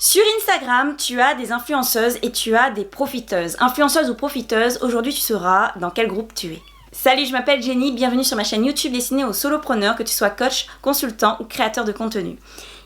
Sur Instagram, tu as des influenceuses et tu as des profiteuses. Influenceuses ou profiteuses, aujourd'hui tu sauras dans quel groupe tu es. Salut, je m'appelle Jenny, bienvenue sur ma chaîne YouTube destinée aux solopreneurs, que tu sois coach, consultant ou créateur de contenu.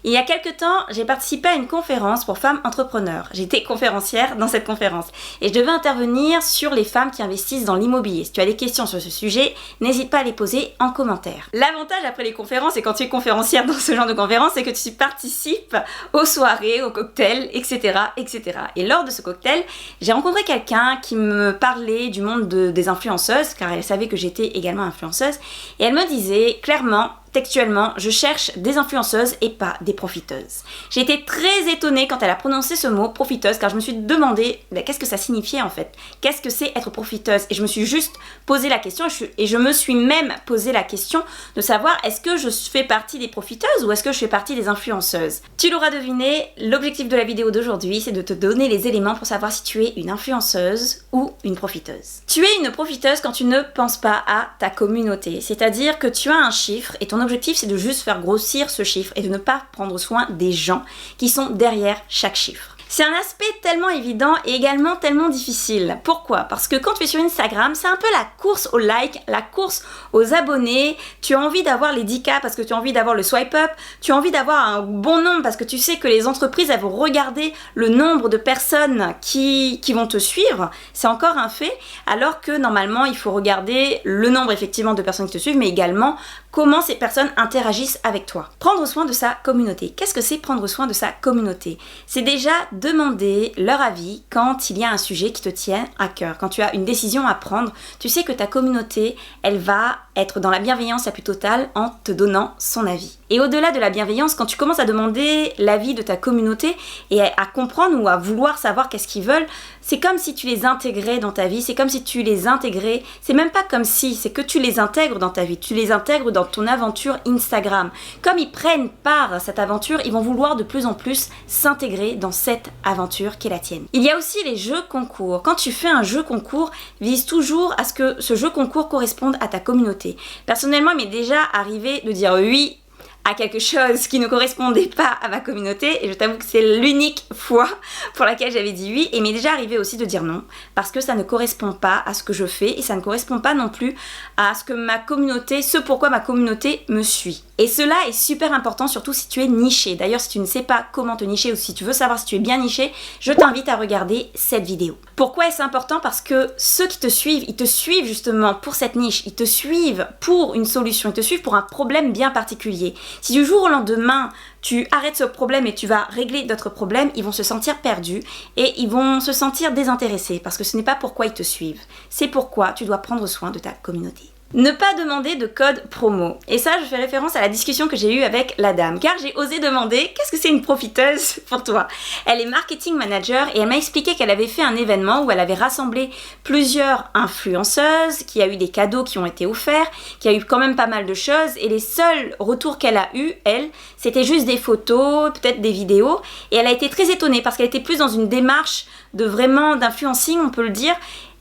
Il y a quelques temps, j'ai participé à une conférence pour femmes entrepreneurs. J'étais conférencière dans cette conférence et je devais intervenir sur les femmes qui investissent dans l'immobilier. Si tu as des questions sur ce sujet, n'hésite pas à les poser en commentaire. L'avantage après les conférences et quand tu es conférencière dans ce genre de conférence, c'est que tu participes aux soirées, aux cocktails, etc., etc. Et lors de ce cocktail, j'ai rencontré quelqu'un qui me parlait du monde des influenceuses, car elle savait que j'étais également influenceuse, et elle me disait clairement, textuellement, je cherche des influenceuses et pas des profiteuses. J'ai été très étonnée quand elle a prononcé ce mot, profiteuse, car je me suis demandé qu'est-ce que ça signifiait en fait. Qu'est-ce que c'est être profiteuse? Et je me suis juste posé la question, et je me suis même posé la question de savoir est-ce que je fais partie des profiteuses ou est-ce que je fais partie des influenceuses? Tu l'auras deviné, l'objectif de la vidéo d'aujourd'hui, c'est de te donner les éléments pour savoir si tu es une influenceuse ou une profiteuse. Tu es une profiteuse quand tu ne penses pas à ta communauté, c'est-à-dire que tu as un chiffre et ton objectif c'est de juste faire grossir ce chiffre et de ne pas prendre soin des gens qui sont derrière chaque chiffre. C'est un aspect tellement évident et également tellement difficile. Pourquoi? Parce que quand tu es sur Instagram, c'est un peu la course aux likes, la course aux abonnés. Tu as envie d'avoir les 10K parce que tu as envie d'avoir le swipe up. Tu as envie d'avoir un bon nombre parce que tu sais que les entreprises, elles vont regarder le nombre de personnes qui vont te suivre. C'est encore un fait. Alors que normalement, il faut regarder le nombre effectivement de personnes qui te suivent, mais également comment ces personnes interagissent avec toi. Prendre soin de sa communauté. Qu'est-ce que c'est prendre soin de sa communauté? C'est déjà demander leur avis quand il y a un sujet qui te tient à cœur. Quand tu as une décision à prendre, tu sais que ta communauté, elle va être dans la bienveillance la plus totale en te donnant son avis. Et au-delà de la bienveillance, quand tu commences à demander l'avis de ta communauté et à comprendre ou à vouloir savoir qu'est-ce qu'ils veulent, c'est comme si tu les intégrais dans ta vie, c'est comme si tu les intégrais, c'est même pas comme si, c'est que tu les intègres dans ta vie, tu les intègres dans ton aventure Instagram. Comme ils prennent part à cette aventure, ils vont vouloir de plus en plus s'intégrer dans cette aventure qui est la tienne. Il y a aussi les jeux concours. Quand tu fais un jeu concours, vise toujours à ce que ce jeu concours corresponde à ta communauté. Personnellement, il m'est déjà arrivé de dire oui à quelque chose qui ne correspondait pas à ma communauté et je t'avoue que c'est l'unique fois pour laquelle j'avais dit oui et il m'est déjà arrivé aussi de dire non parce que ça ne correspond pas à ce que je fais et ça ne correspond pas non plus à ce que ma communauté, ce pourquoi ma communauté me suit. Et cela est super important surtout si tu es niché. D'ailleurs si tu ne sais pas comment te nicher ou si tu veux savoir si tu es bien niché, je t'invite à regarder cette vidéo. Pourquoi est-ce important? Parce que ceux qui te suivent, ils te suivent justement pour cette niche, ils te suivent pour une solution, ils te suivent pour un problème bien particulier. Si du jour au lendemain, tu arrêtes ce problème et tu vas régler d'autres problèmes, ils vont se sentir perdus et ils vont se sentir désintéressés parce que ce n'est pas pourquoi ils te suivent, c'est pourquoi tu dois prendre soin de ta communauté. Ne pas demander de code promo. Et ça, je fais référence à la discussion que j'ai eue avec la dame, car j'ai osé demander qu'est-ce que c'est une profiteuse pour toi. Elle est marketing manager et elle m'a expliqué qu'elle avait fait un événement où elle avait rassemblé plusieurs influenceuses, qu'il y a eu des cadeaux qui ont été offerts, qu'il y a eu quand même pas mal de choses et les seuls retours qu'elle a eu, elle, c'était juste des photos, peut-être des vidéos et elle a été très étonnée parce qu'elle était plus dans une démarche de vraiment d'influencing, on peut le dire.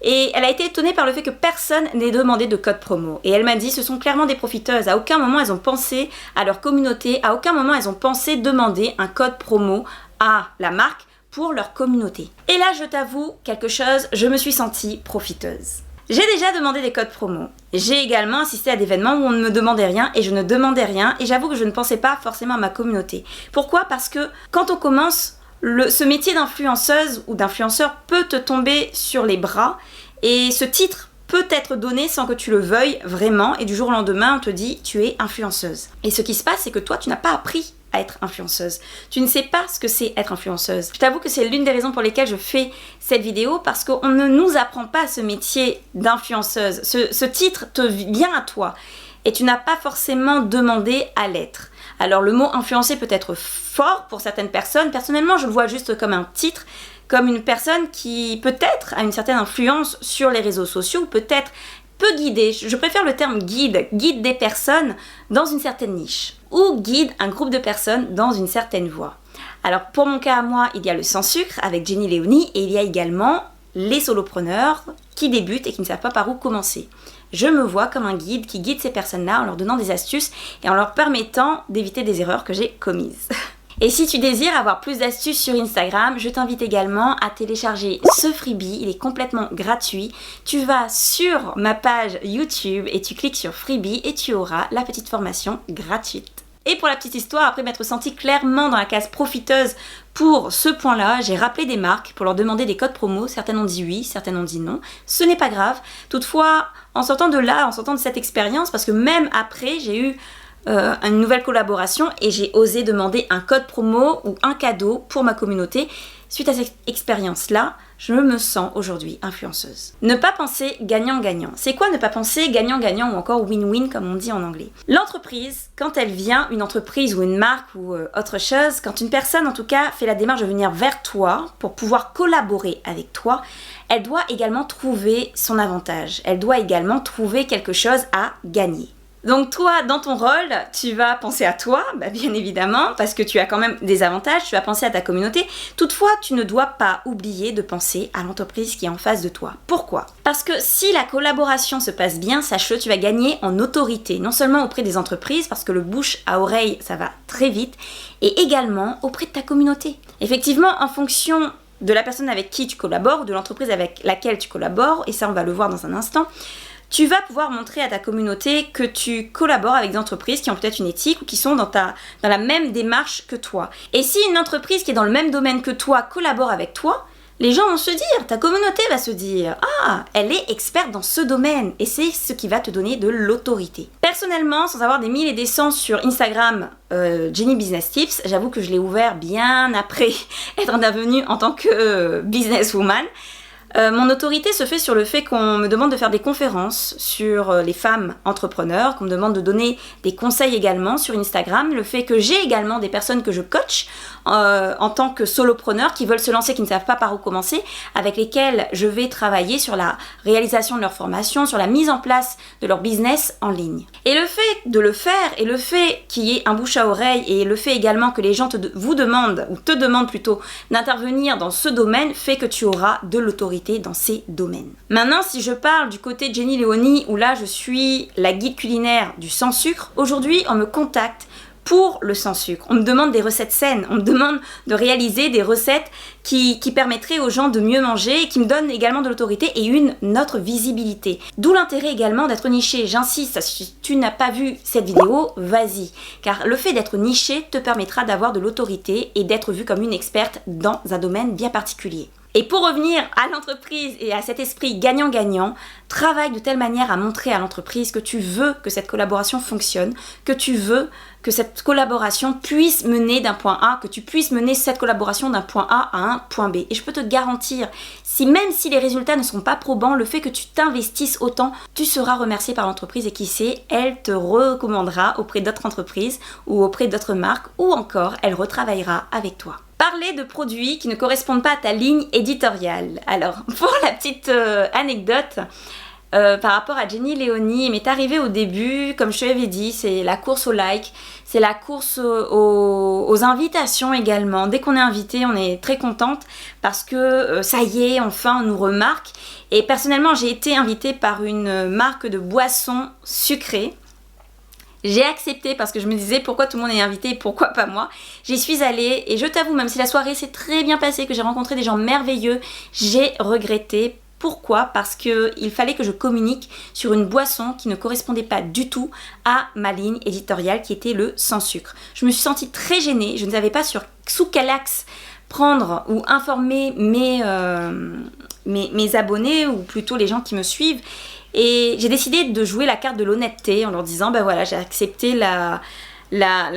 Et elle a été étonnée par le fait que personne n'ait demandé de code promo. Et elle m'a dit, ce sont clairement des profiteuses. À aucun moment elles ont pensé à leur communauté, à aucun moment elles ont pensé demander un code promo à la marque pour leur communauté. Et là, je t'avoue quelque chose, je me suis sentie profiteuse. J'ai déjà demandé des codes promo. J'ai également assisté à des événements où on ne me demandait rien et je ne demandais rien. Et j'avoue que je ne pensais pas forcément à ma communauté. Pourquoi? Parce que quand on commence, ce métier d'influenceuse ou d'influenceur peut te tomber sur les bras et ce titre peut être donné sans que tu le veuilles vraiment et du jour au lendemain on te dit tu es influenceuse. Et ce qui se passe c'est que toi tu n'as pas appris à être influenceuse. Tu ne sais pas ce que c'est être influenceuse. Je t'avoue que c'est l'une des raisons pour lesquelles je fais cette vidéo parce qu'on ne nous apprend pas ce métier d'influenceuse. Ce titre te vient à toi et tu n'as pas forcément demandé à l'être. Alors le mot influencer peut être fort pour certaines personnes. Personnellement, je le vois juste comme un titre, comme une personne qui peut-être a une certaine influence sur les réseaux sociaux, peut-être peut guider. Je préfère le terme guide des personnes dans une certaine niche ou guide un groupe de personnes dans une certaine voie. Alors pour mon cas à moi, il y a le sans sucre avec Jenny Léonie et il y a également les solopreneurs qui débutent et qui ne savent pas par où commencer. Je me vois comme un guide qui guide ces personnes-là en leur donnant des astuces et en leur permettant d'éviter des erreurs que j'ai commises. Et si tu désires avoir plus d'astuces sur Instagram, je t'invite également à télécharger ce freebie, il est complètement gratuit. Tu vas sur ma page YouTube et tu cliques sur freebie et tu auras la petite formation gratuite. Et pour la petite histoire, après m'être sentie clairement dans la case profiteuse pour ce point-là, j'ai rappelé des marques pour leur demander des codes promo. Certaines ont dit oui, certaines ont dit non. Ce n'est pas grave. Toutefois, en sortant de là, en sortant de cette expérience, parce que même après, j'ai eu une nouvelle collaboration et j'ai osé demander un code promo ou un cadeau pour ma communauté. Suite à cette expérience-là, je me sens aujourd'hui influenceuse. Ne pas penser gagnant-gagnant. C'est quoi ne pas penser gagnant-gagnant ou encore win-win comme on dit en anglais? L'entreprise, quand elle vient, une entreprise ou une marque ou autre chose, quand une personne en tout cas fait la démarche de venir vers toi pour pouvoir collaborer avec toi, elle doit également trouver son avantage. Elle doit également trouver quelque chose à gagner. Donc toi, dans ton rôle, tu vas penser à toi, bien évidemment, parce que tu as quand même des avantages, tu vas penser à ta communauté. Toutefois, tu ne dois pas oublier de penser à l'entreprise qui est en face de toi. Pourquoi? Parce que si la collaboration se passe bien, sache-le, tu vas gagner en autorité, non seulement auprès des entreprises, parce que le bouche à oreille, ça va très vite, et également auprès de ta communauté. Effectivement, en fonction de la personne avec qui tu collabores, de l'entreprise avec laquelle tu collabores, et ça on va le voir dans un instant, tu vas pouvoir montrer à ta communauté que tu collabores avec des entreprises qui ont peut-être une éthique ou qui sont dans la même démarche que toi. Et si une entreprise qui est dans le même domaine que toi collabore avec toi, les gens vont se dire, ta communauté va se dire « Ah, elle est experte dans ce domaine » et c'est ce qui va te donner de l'autorité. Personnellement, sans avoir des mille et des cents sur Instagram, Jenny Business Tips, j'avoue que je l'ai ouvert bien après être intervenue en tant que businesswoman. Mon autorité se fait sur le fait qu'on me demande de faire des conférences sur les femmes entrepreneurs, qu'on me demande de donner des conseils également sur Instagram, le fait que j'ai également des personnes que je coach en tant que solopreneur qui veulent se lancer, qui ne savent pas par où commencer, avec lesquelles je vais travailler sur la réalisation de leur formation, sur la mise en place de leur business en ligne. Et le fait de le faire et le fait qu'il y ait un bouche à oreille et le fait également que les gens te demandent plutôt d'intervenir dans ce domaine fait que tu auras de l'autorité dans ces domaines. Maintenant, si je parle du côté Jenny Léonie, où là je suis la guide culinaire du sans sucre, aujourd'hui on me contacte pour le sans sucre. On me demande des recettes saines, on me demande de réaliser des recettes qui permettraient aux gens de mieux manger et qui me donnent également de l'autorité et une autre visibilité. D'où l'intérêt également d'être niché. J'insiste, si tu n'as pas vu cette vidéo, vas-y. Car le fait d'être niché te permettra d'avoir de l'autorité et d'être vu comme une experte dans un domaine bien particulier. Et pour revenir à l'entreprise et à cet esprit gagnant-gagnant, travaille de telle manière à montrer à l'entreprise que tu veux que cette collaboration fonctionne, que tu veux que cette collaboration puisse mener d'un point A, que tu puisses mener cette collaboration d'un point A à un point B. Et je peux te garantir, même si les résultats ne sont pas probants, le fait que tu t'investisses autant, tu seras remercié par l'entreprise et qui sait, elle te recommandera auprès d'autres entreprises ou auprès d'autres marques ou encore elle retravaillera avec toi. Parler de produits qui ne correspondent pas à ta ligne éditoriale. Alors, pour la petite anecdote, par rapport à Jenny Léonie, il m'est arrivé au début, comme je te l'avais dit, c'est la course au like, c'est la course aux invitations également. Dès qu'on est invité, on est très contente parce que ça y est, enfin on nous remarque. Et personnellement, j'ai été invitée par une marque de boissons sucrées. J'ai accepté parce que je me disais pourquoi tout le monde est invité et pourquoi pas moi. J'y suis allée et je t'avoue, même si la soirée s'est très bien passée, que j'ai rencontré des gens merveilleux, j'ai regretté. Pourquoi? Parce qu'il fallait que je communique sur une boisson qui ne correspondait pas du tout à ma ligne éditoriale qui était le sans sucre. Je me suis sentie très gênée, je ne savais pas sous quel axe prendre ou informer mes abonnés ou plutôt les gens qui me suivent. Et j'ai décidé de jouer la carte de l'honnêteté en leur disant, ben voilà, j'ai accepté la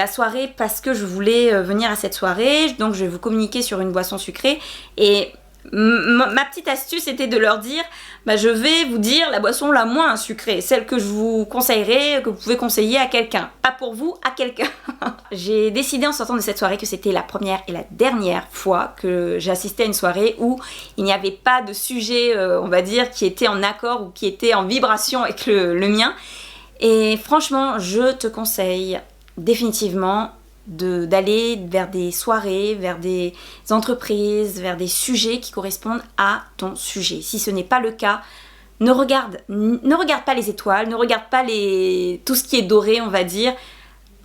soirée parce que je voulais venir à cette soirée, donc je vais vous communiquer sur une boisson sucrée. Et ma petite astuce était de leur dire, bah, je vais vous dire la boisson la moins sucrée, celle que je vous conseillerais, que vous pouvez conseiller à quelqu'un. Pas pour vous, à quelqu'un. J'ai décidé en sortant de cette soirée que c'était la première et la dernière fois que j'ai assisté à une soirée où il n'y avait pas de sujet, on va dire, qui était en accord ou qui était en vibration avec le mien. Et franchement, je te conseille définitivement d'aller vers des soirées, vers des entreprises, vers des sujets qui correspondent à ton sujet. Si ce n'est pas le cas, ne regarde pas les étoiles, ne regarde pas tout ce qui est doré, on va dire.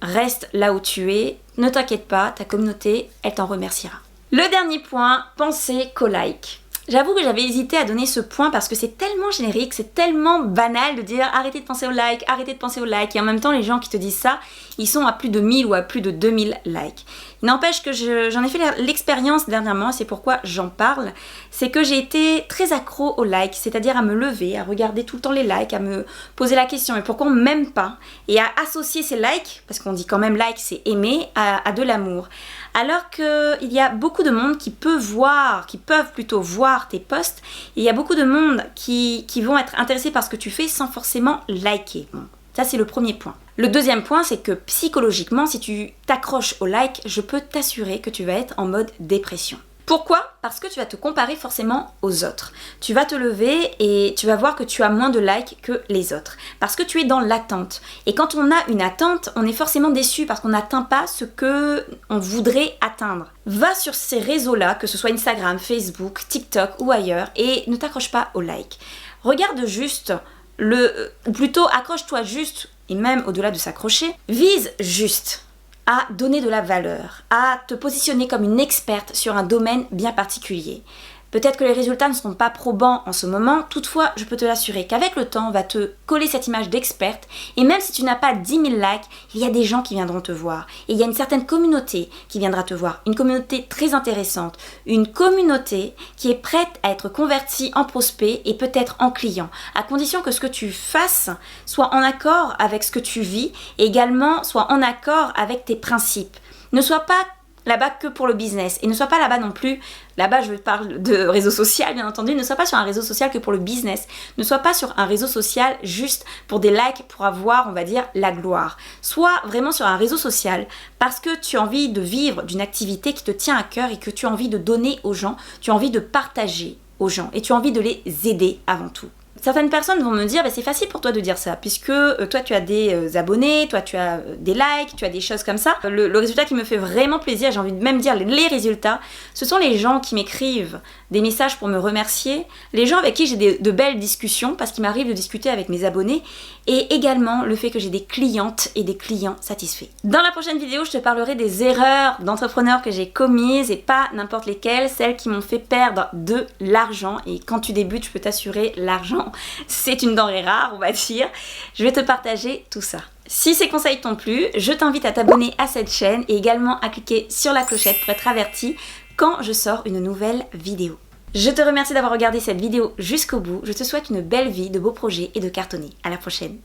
Reste là où tu es, ne t'inquiète pas, ta communauté, elle t'en remerciera. Le dernier point, pensez qu'au like. J'avoue que j'avais hésité à donner ce point parce que c'est tellement générique, c'est tellement banal de dire arrêtez de penser au like, arrêtez de penser au like. Et en même temps, les gens qui te disent ça, ils sont à plus de 1000 ou à plus de 2000 likes. Il n'empêche que j'en ai fait l'expérience dernièrement, c'est pourquoi j'en parle. C'est que j'ai été très accro aux likes, c'est-à-dire à me lever, à regarder tout le temps les likes, à me poser la question mais pourquoi on m'aime pas, et à associer ces likes, parce qu'on dit quand même like c'est aimer, à de l'amour. Alors qu'il y a beaucoup de monde qui peuvent plutôt voir tes posts, et il y a beaucoup de monde qui vont être intéressés par ce que tu fais sans forcément liker. Bon, ça c'est le premier point. Le deuxième point, c'est que psychologiquement, si tu t'accroches au like, je peux t'assurer que tu vas être en mode dépression. Pourquoi ? Parce que tu vas te comparer forcément aux autres. Tu vas te lever et tu vas voir que tu as moins de likes que les autres. Parce que tu es dans l'attente. Et quand on a une attente, on est forcément déçu parce qu'on n'atteint pas ce que on voudrait atteindre. Va sur ces réseaux-là, que ce soit Instagram, Facebook, TikTok ou ailleurs, et ne t'accroche pas au like. Regarde juste ou plutôt accroche-toi juste, et même au-delà de s'accrocher, vise juste à donner de la valeur, à te positionner comme une experte sur un domaine bien particulier. Peut-être que les résultats ne seront pas probants en ce moment, toutefois, je peux te l'assurer qu'avec le temps, on va te coller cette image d'experte, et même si tu n'as pas 10 000 likes, il y a des gens qui viendront te voir, et il y a une certaine communauté qui viendra te voir, une communauté très intéressante, une communauté qui est prête à être convertie en prospect et peut-être en client, à condition que ce que tu fasses soit en accord avec ce que tu vis, et également soit en accord avec tes principes. Ne sois pas là-bas que pour le business, et ne sois pas là-bas non plus, là-bas je parle de réseau social bien entendu, ne sois pas sur un réseau social que pour le business, ne sois pas sur un réseau social juste pour des likes, pour avoir on va dire la gloire, sois vraiment sur un réseau social parce que tu as envie de vivre d'une activité qui te tient à cœur et que tu as envie de donner aux gens, tu as envie de partager aux gens et tu as envie de les aider avant tout. Certaines personnes vont me dire c'est facile pour toi de dire ça puisque toi tu as des abonnés, toi tu as des likes, tu as des choses comme ça. Le résultat qui me fait vraiment plaisir, j'ai envie de même dire les résultats, ce sont les gens qui m'écrivent des messages pour me remercier, les gens avec qui j'ai de belles discussions parce qu'il m'arrive de discuter avec mes abonnés et également le fait que j'ai des clientes et des clients satisfaits. Dans la prochaine vidéo, je te parlerai des erreurs d'entrepreneurs que j'ai commises et pas n'importe lesquelles, celles qui m'ont fait perdre de l'argent et quand tu débutes, je peux t'assurer l'argent c'est une denrée rare, on va dire. Je vais te partager tout ça. Si ces conseils t'ont plu, je t'invite à t'abonner à cette chaîne et également à cliquer sur la clochette pour être averti quand je sors une nouvelle vidéo. Je te remercie d'avoir regardé cette vidéo jusqu'au bout. Je te souhaite une belle vie, de beaux projets et de cartonner. À la prochaine.